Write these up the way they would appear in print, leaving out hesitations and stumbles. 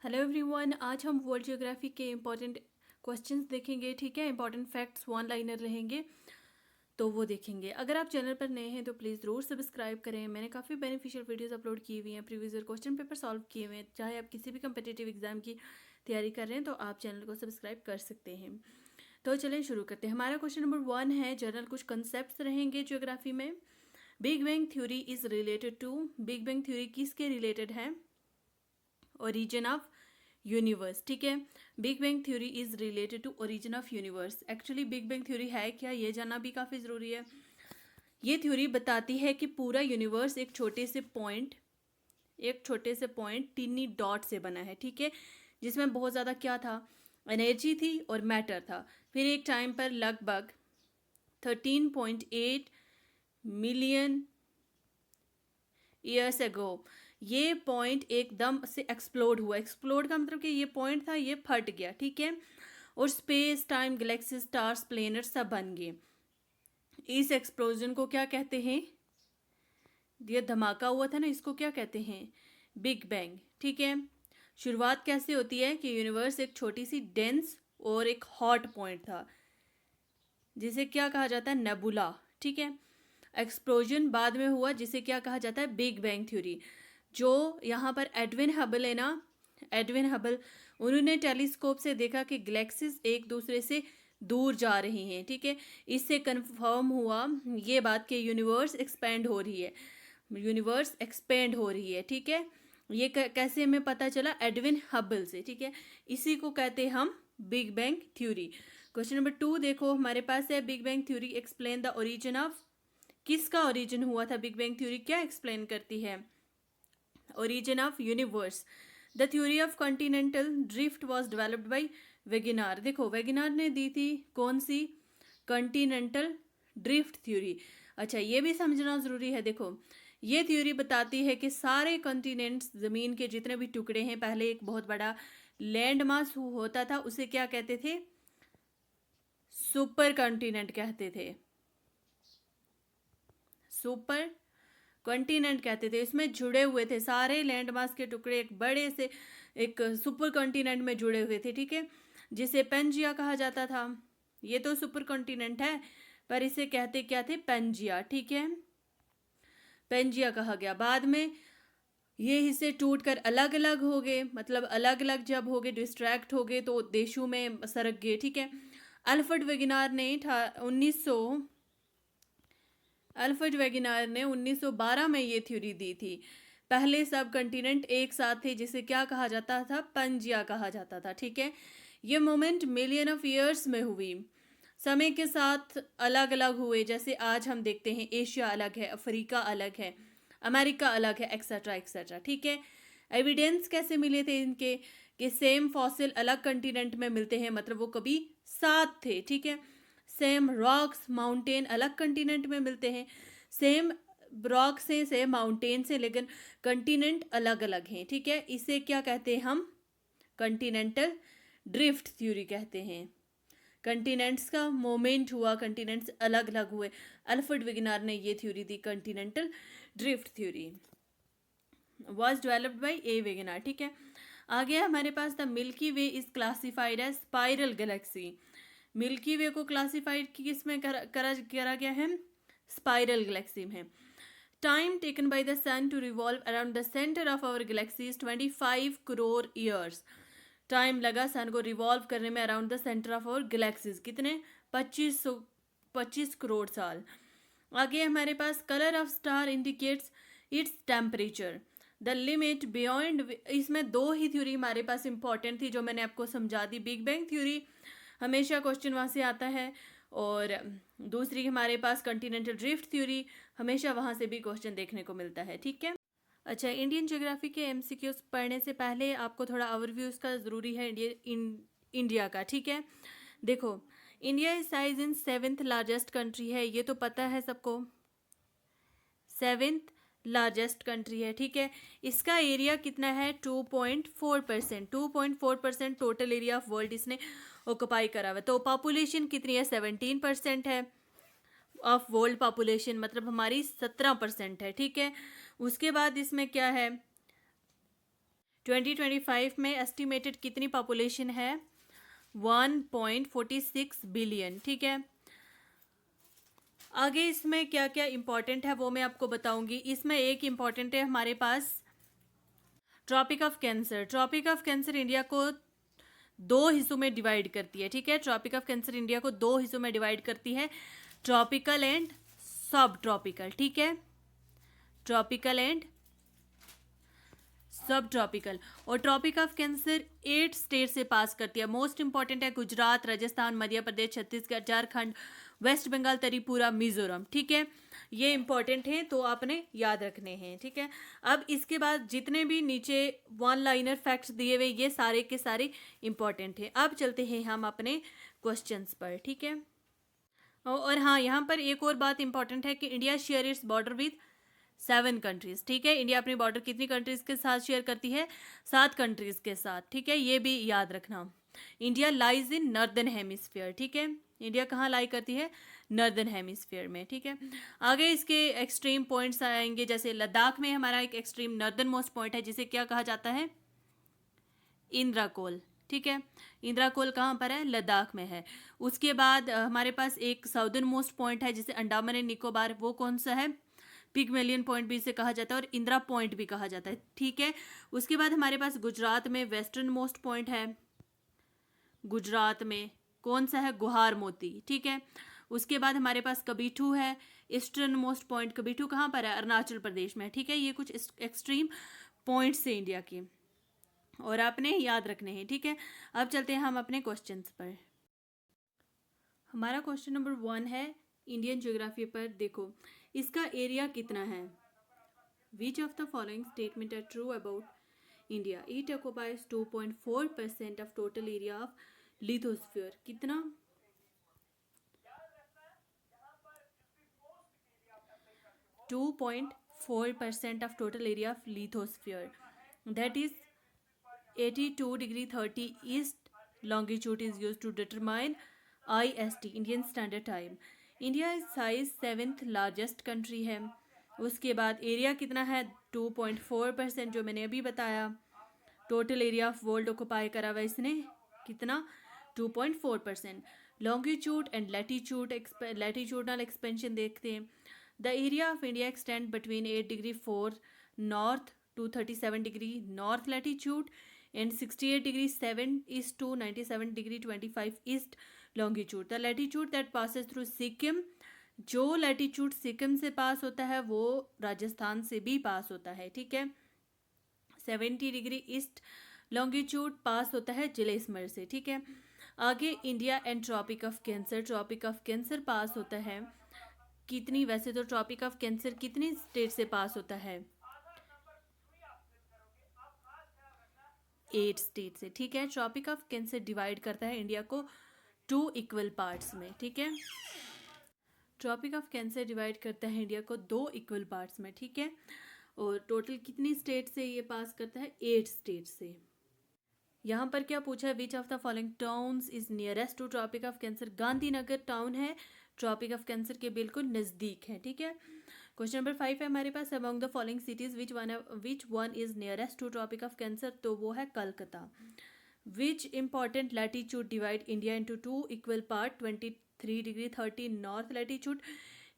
Hello everyone, आज हम world geography के इम्पॉर्टेंट क्वेश्चंस देखेंगे। ठीक है, इम्पॉर्टेंट फैक्ट्स वन लाइनर रहेंगे तो वो देखेंगे। अगर आप चैनल पर नए हैं तो प्लीज़ ज़रूर सब्सक्राइब करें। मैंने काफ़ी बेनिफिशियल वीडियोस अपलोड की हुई हैं, previous year question paper solve किए हुए हैं। चाहे आप किसी भी कम्पिटिटिव एग्जाम की तैयारी कर रहे हैं तो आप चैनल को सब्सक्राइब कर सकते हैं। तो चलें शुरू करते हैं। हमारा क्वेश्चन नंबर 1 है, जनरल कुछ कंसेप्ट रहेंगे ज्योग्राफी में। Big bang theory is related to, big bang theory किसके रिलेटेड है? Origin of universe. ठीक है, big bang theory is related to origin of universe. Actually big bang theory है क्या, ये जानना भी काफ़ी ज़रूरी है। ये थ्योरी बताती है कि पूरा यूनिवर्स एक छोटे से पॉइंट टीनी डॉट से बना है। ठीक है, जिसमें बहुत ज़्यादा क्या था, एनर्जी थी और मैटर था। फिर एक टाइम पर लगभग 13.8 मिलियन ईयर्स एगो ये पॉइंट एकदम से एक्सप्लोड हुआ। एक्सप्लोड का मतलब कि ये पॉइंट था, ये फट गया। ठीक है, और space time Galaxy stars planet सब बन गए। इस एक्सप्लोजन को क्या कहते हैं? ये धमाका हुआ था ना, इसको क्या कहते हैं? Big bang. ठीक है, शुरुआत कैसे होती है कि यूनिवर्स एक छोटी सी डेंस और एक हॉट पॉइंट था, जिसे क्या कहा जाता है? नेबुला। ठीक है, एक्सप्लोजन बाद में हुआ, जिसे क्या कहा जाता है? Big bang theory. जो यहाँ पर एडविन हबल है ना, एडविन हबल, उन्होंने टेलीस्कोप से देखा कि गैलेक्सीज एक दूसरे से दूर जा रही हैं। ठीक है, इससे कंफर्म हुआ ये बात कि यूनिवर्स एक्सपेंड हो रही है, यूनिवर्स एक्सपेंड हो रही है। ठीक है, ये कैसे हमें पता चला? एडविन हबल से। ठीक है, इसी को कहते हैं हम big bang theory. Question number 2 देखो हमारे पास है, big bang theory explain the origin of, किसका ओरिजिन हुआ था? बिग बैंग थ्योरी क्या एक्सप्लेन करती है? Origin of universe. The theory of continental drift was developed by Wegener. देखो वेगिनार ने दी थी कौन सी? Continental drift theory. अच्छा, ये भी समझना ज़रूरी है। देखो ये थ्योरी बताती है कि सारे कॉन्टिनेंट्स, ज़मीन के जितने भी टुकड़े हैं, पहले एक बहुत बड़ा लैंड मास होता था, उसे क्या कहते थे? सुपर कॉन्टिनेंट कहते थे, सुपर कॉन्टिनेंट कहते थे। इसमें जुड़े हुए थे सारे लैंड मास के टुकड़े, एक बड़े से एक सुपर कॉन्टिनेंट में जुड़े हुए थे। ठीक है, जिसे पेंजिया कहा जाता था। ये तो सुपर कॉन्टिनेंट है, पर इसे कहते क्या थे? पेंजिया। ठीक है, पेंजिया कहा गया। बाद में ये हिस्से टूटकर अलग अलग हो गए, मतलब अलग अलग जब हो गए, डिस्ट्रैक्ट हो गए तो देशों में सरक गए। ठीक है, अल्फ्रेड वेगिनार ने 1912 में ये थ्योरी दी थी। पहले सब कंटिनेंट एक साथ थे, जिसे क्या कहा जाता था? पंजिया कहा जाता था। ठीक है, ये मोमेंट मिलियन ऑफ ईयर्स में हुई, समय के साथ अलग अलग हुए। जैसे आज हम देखते हैं एशिया अलग है, अफ्रीका अलग है, अमेरिका अलग है, एक्सेट्रा एक्सेट्रा। ठीक है, एविडेंस कैसे मिले थे इनके? कि सेम फॉसिल अलग कंटिनेंट में मिलते हैं, मतलब वो कभी साथ थे। ठीक है, सेम रॉक्स माउंटेन अलग कंटिनेंट में मिलते हैं, सेम रॉक से सेम माउंटेन से, लेकिन कंटिनेंट अलग अलग हैं। ठीक है, इसे क्या कहते हैं हम? कंटिनेंटल ड्रिफ्ट थ्योरी कहते हैं। कंटिनेंट्स का मोमेंट हुआ, कंटिनेंट्स अलग अलग हुए। अल्फ्रेड विगनार ने ये थ्योरी दी, continental drift theory was developed by A Wegener. ठीक है, आगे हमारे पास the Milky Way is classified as spiral galaxy. Milky Way को क्लासिफाइड किस में करा गया है? स्पाइरल गैलेक्सी में। Time taken by the sun to revolve around the centre of our galaxy is 25 crore years. Time लगा सन को रिवॉल्व करने में around the centre of our galaxies, कितने? 25 करोड़ साल। आगे हमारे पास colour of star indicates its temperature, the limit beyond. इसमें दो ही थ्योरी हमारे पास इंपॉर्टेंट थी जो मैंने आपको समझा दी। बिग बैंग थ्योरी हमेशा क्वेश्चन वहाँ से आता है, और दूसरी हमारे पास कंटिनेंटल ड्रिफ्ट थ्योरी, हमेशा वहाँ से भी क्वेश्चन देखने को मिलता है। ठीक है, अच्छा, इंडियन ज्योग्राफी के एमसीक्यूज पढ़ने से पहले आपको थोड़ा ओवरव्यू का ज़रूरी है इंडिया का। ठीक है, देखो India is size in 7th largest country है, ये तो पता है सबको, 7th लार्जेस्ट कंट्री है। ठीक है, इसका एरिया कितना है? 2.4%, 2.4% टोटल एरिया ऑफ वर्ल्ड इसने ऑक्युपाई करा हुआ। तो पॉपुलेशन कितनी है? 17% है ऑफ वर्ल्ड पॉपुलेशन, मतलब हमारी 17% है। ठीक है, उसके बाद इसमें क्या है? 2025 में एस्टिमेटेड कितनी पॉपुलेशन है? 1.46 बिलियन, ठीक है। आगे इसमें क्या क्या इंपॉर्टेंट है वो मैं आपको बताऊंगी। इसमें एक इंपॉर्टेंट है हमारे पास Tropic of Cancer. Tropic of Cancer India को दो हिस्सों में डिवाइड करती है, ठीक है। ट्रॉपिक ऑफ कैंसर इंडिया को दो हिस्सों में डिवाइड करती है, ट्रॉपिकल एंड सब ट्रॉपिकल, ठीक है। ट्रॉपिकल एंड सब ट्रॉपिकल। और ट्रॉपिक ऑफ कैंसर 8 स्टेट से पास करती है। मोस्ट इंपॉर्टेंट है गुजरात, राजस्थान, मध्य प्रदेश, छत्तीसगढ़, झारखंड, वेस्ट बंगाल, त्रिपुरा, मिजोरम, ठीक है। ये इंपॉर्टेंट है तो आपने याद रखने हैं, ठीक है। अब इसके बाद जितने भी नीचे वन लाइनर फैक्ट्स दिए हुए ये सारे के सारे इंपॉर्टेंट हैं। अब चलते हैं हम अपने क्वेश्चंस पर, ठीक है। और हाँ, यहाँ पर एक और बात इंपॉर्टेंट है कि India share its border with 7 countries, ठीक है। इंडिया अपनी बॉर्डर कितनी कंट्रीज के साथ शेयर करती है? 7 कंट्रीज के साथ, ठीक है। ये भी याद रखना। India lies in northern hemisphere, ठीक है। इंडिया कहाँ लाई करती है? नॉर्दर्न हेमिस्फीयर में, ठीक है। आगे इसके एक्सट्रीम पॉइंट्स आएंगे, जैसे लद्दाख में हमारा एक एक्सट्रीम नॉर्दर्न मोस्ट पॉइंट है जिसे क्या कहा जाता है? इंद्राकोल, ठीक है। इंद्राकोल कहाँ पर है? लद्दाख में है। उसके बाद हमारे पास एक साउदर्न मोस्ट पॉइंट है जिसे अंडमान एंड निकोबार, वो कौन सा है? पिगमेलियन पॉइंट भी इसे कहा जाता है और इंदिरा पॉइंट भी कहा जाता है, ठीक है। उसके बाद हमारे पास गुजरात में वेस्टर्न मोस्ट पॉइंट है। गुजरात में कौन सा है? गुहार मोती, ठीक है। उसके बाद हमारे पास कबीठू है। ईस्टर्न मोस्ट पॉइंट कबीठू कहाँ पर है? अरुणाचल प्रदेश में, ठीक है। ये कुछ एक्सट्रीम पॉइंट्स है इंडिया के और आपने याद रखने हैं, ठीक है। अब चलते हैं हम अपने क्वेश्चंस पर। हमारा क्वेश्चन नंबर 1 है इंडियन ज्योग्राफी पर। देखो इसका एरिया कितना है? Which of the following statement are true about India? It occupies 2.4% of total area of lithosphere. कितना? 2.4% of total area of lithosphere, that is 82 degree 30 east longitude is used to determine IST, Indian Standard Time. India is size 7th largest country है। उसके बाद area कितना है? 2.4%, जो मैंने अभी बताया। Total area of world occupy करा हुआ इसने कितना? 2.4%। लॉन्गिट्यूड एंड लैटिट्यूडनल एक्सपेंशन देखते हैं। The area of India extend between 8 degree 4 north to 37 degree north latitude and 68 degree 7 east to 97 degree 25 east longitude. The latitude that passes through Sikkim, जो latitude Sikkim से pass होता है वो राजस्थान से भी पास होता है, ठीक है। 70 डिग्री ईस्ट लॉन्गिट्यूड पास होता है जैसलमेर से, ठीक है। आगे India and Tropic of Cancer. Tropic of Cancer pass होता है कितनी? वैसे तो ट्रॉपिक ऑफ कैंसर कितनी स्टेट से पास होता है? 8 स्टेट से, ठीक है। ट्रॉपिक ऑफ कैंसर डिवाइड करता है इंडिया को 2 इक्वल पार्ट्स में, ठीक है। ट्रॉपिक ऑफ कैंसर डिवाइड करता है इंडिया को 2 इक्वल पार्ट्स में, ठीक है। और टोटल कितनी स्टेट से ये पास करता है? 8 स्टेट से। यहाँ पर क्या पूछा है? Which of the following towns is nearest to tropic of cancer? Gandhinagar town है ट्रॉपिक ऑफ कैंसर के बिल्कुल नज़दीक है, ठीक है। क्वेश्चन नंबर 5 है हमारे पास। Among the following cities which one is nearest to tropic of Cancer? तो वो है Calcutta. Which important latitude divide India into 2 equal part? 23 degree 30 north latitude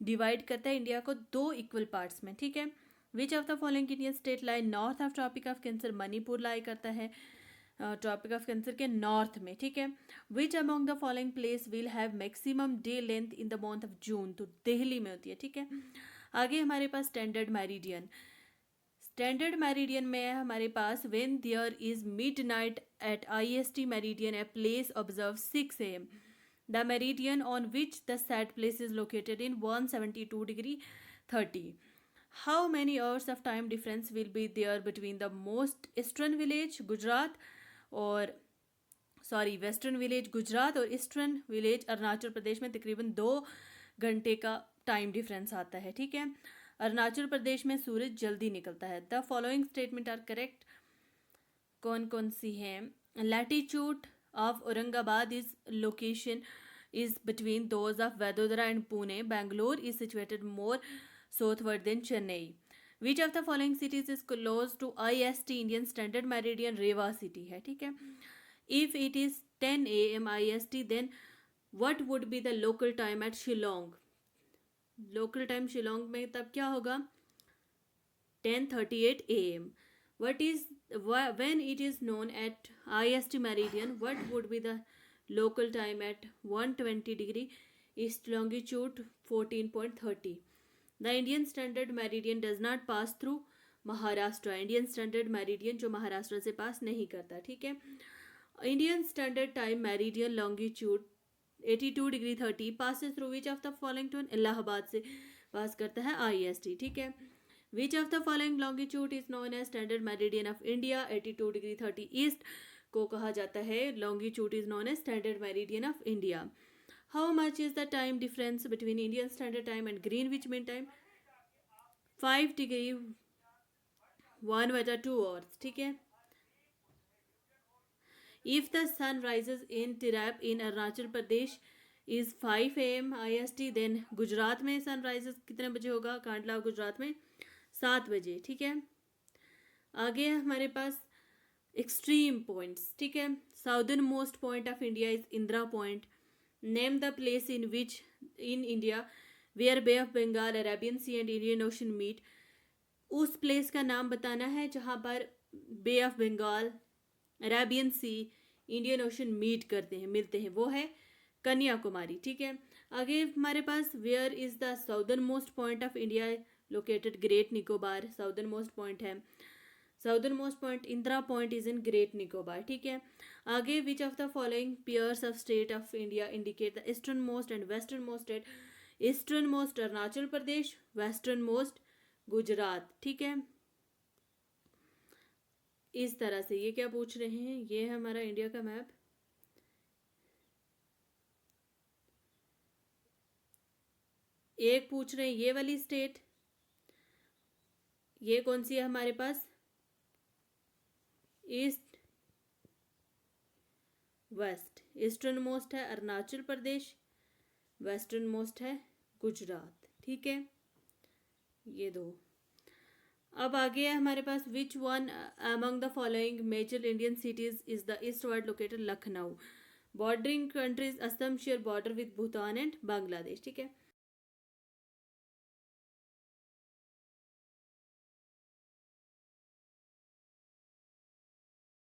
divide करता है इंडिया को 2 इक्वल पार्ट्स में, ठीक है। Which of the following Indian state lie north of Tropic of Cancer? Manipur lie करता है ट्रॉपिक ऑफ कैंसर के north में, ठीक है। Which among the following place will have maximum day length in the month of June? तो दिल्ली में होती है, ठीक है। आगे हमारे पास स्टैंडर्ड मेरिडियन। स्टैंडर्ड मेरिडियन में है हमारे पास when there is midnight at IST meridian a place observe 6 AM। The meridian on which the said place is located in 172 degree 30। How many hours of time difference will be there between the most eastern village Gujarat और western village Gujarat और eastern village Arunachal Pradesh में तकरीबन 2 घंटे का time difference आता है, ठीक है। अरुणाचल प्रदेश में सूरज जल्दी निकलता है। The following statement are correct. कौन कौन सी हैं? Latitude of Aurangabad is location is between those of Vadodara and Pune. Bangalore is situated more southward than Chennai. Which of the following cities is close to IST Indian standard meridian? Rewa city है, ठीक है। If it is 10 AM IST then what would be the local time at Shillong? Local time Shillong में तब क्या होगा? 10:38 AM. What is when it is known at IST meridian? What would be the local time at 120 degree east longitude 14.30? The Indian Standard Meridian does not pass through Maharashtra. Indian Standard Meridian जो महाराष्ट्र से पास नहीं करता, ठीक है। Indian Standard Time Meridian longitude 82 degree 30 passes through which of the following to? Allahabad से पास करता है IST, ठीक है। Which of the following longitude is known as standard meridian of India? 82 degree 30 east को कहा जाता है longitude is known as standard meridian of India. How much is the time difference between Indian Standard Time and Greenwich Mean Time? 5 degree 1/2 hours, ठीक है। If the sun rises in Tirap in Arunachal Pradesh is 5 AM IST, then Gujarat में sun rises कितने बजे होगा? कांडला गुजरात में 7 बजे, ठीक है। आगे हमारे पास एक्सट्रीम पॉइंट्स, ठीक है। Southernmost point of India is Indira Point. Name the place in which in India where Bay of Bengal, Arabian Sea and Indian Ocean meet. उस प्लेस का नाम बताना है जहाँ पर Bay of Bengal, Arabian Sea, Indian Ocean meet करते हैं, मिलते हैं, वो है कन्याकुमारी, ठीक है। आगे हमारे पास where is the southernmost point of India located? Great Nicobar southernmost point है। Southernmost point Indira Point is in Great Nicobar, ठीक है। आगे which of the following pairs of state of India indicate the easternmost and westernmost state? Easternmost Arunachal Pradesh, westernmost Gujarat, ठीक है। इस तरह से ये क्या पूछ रहे हैं? ये है हमारा इंडिया का मैप। एक पूछ रहे हैं ये वाली स्टेट, ये कौन सी है हमारे पास? East west. ईस्टर्न मोस्ट है अरुणाचल प्रदेश, वेस्टर्न मोस्ट है गुजरात, ठीक है। ये दो। अब आगे है हमारे पास which one among the following major Indian cities is the eastward located? Lucknow. Bordering countries Assam share border with Bhutan and Bangladesh, ठीक है।